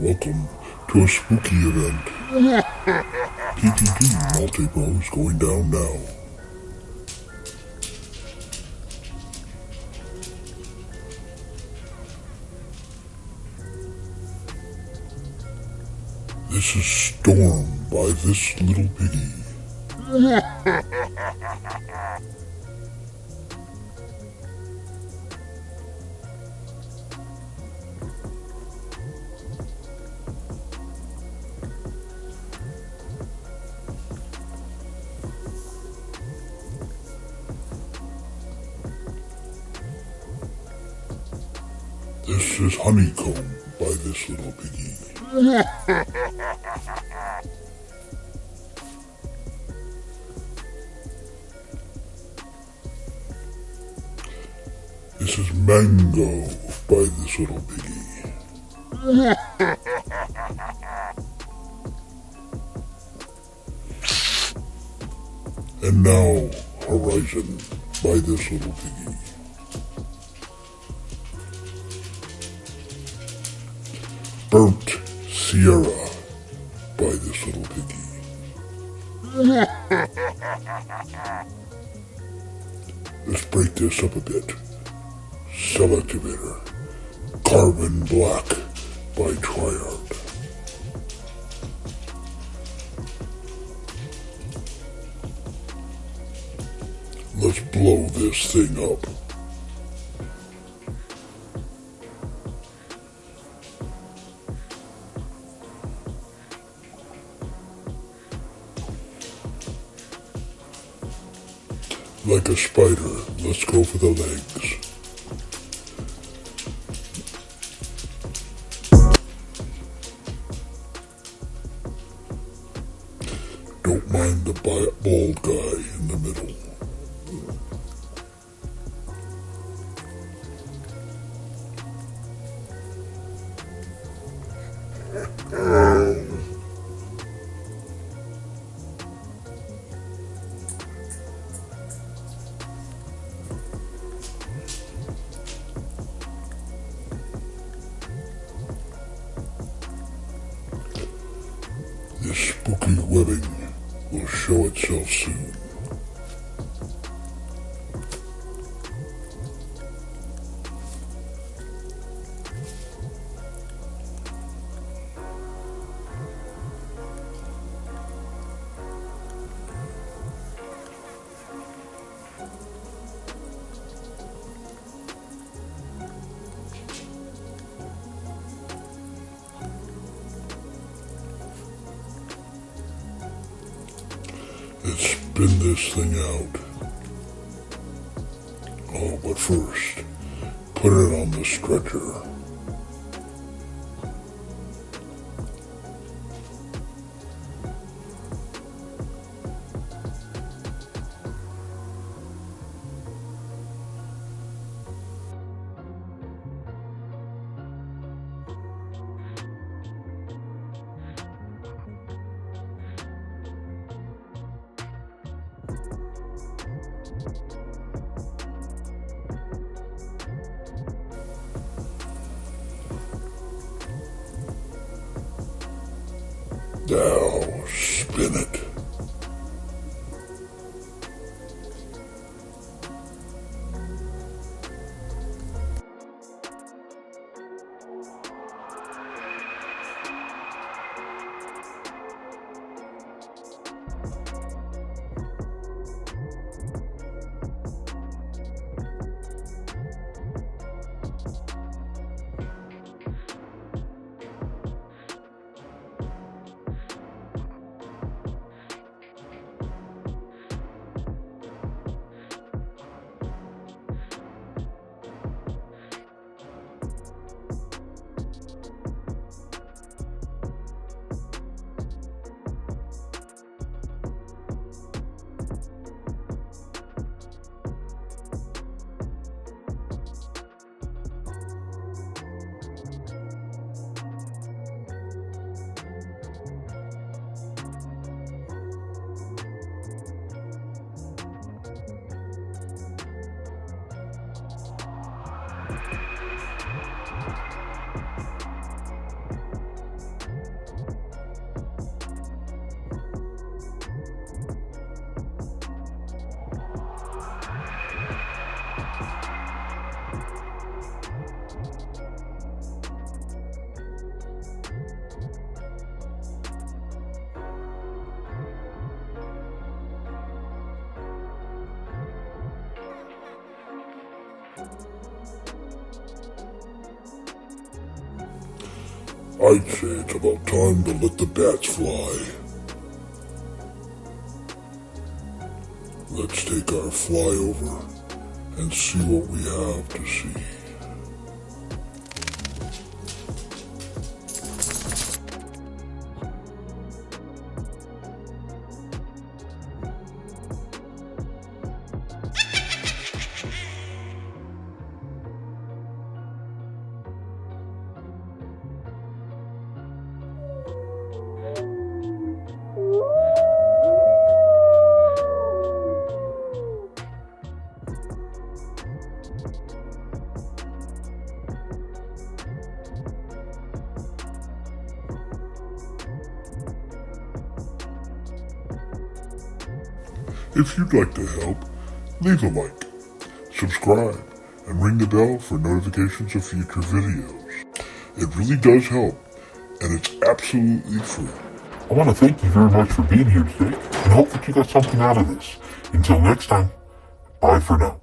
Welcome to a spooky event. PPG Multi-Pro is going down now. This is Storm by This Little Piggy. This is Honeycomb by This Little Piggy. This is Mango by This Little Piggy. And now, Horizon by This Little Piggy. Burnt Sierra by This Little Piggy. Let's break this up a bit. Selectivator. Carbon Black by Triart. Let's blow this thing up. Like a spider, let's go for the legs. Don't mind the bald guy in the middle. This spooky webbing will show itself soon. Let's spin this thing out. Oh, but first, put it on the stretcher. Now, spin it. I'd say it's about time to let the bats fly. Let's take our flyover and see what we have to see. If you'd like to help, leave a like, subscribe, and ring the bell for notifications of future videos. It really does help, and it's absolutely free. I want to thank you very much for being here today, and hope that you got something out of this. Until next time, bye for now.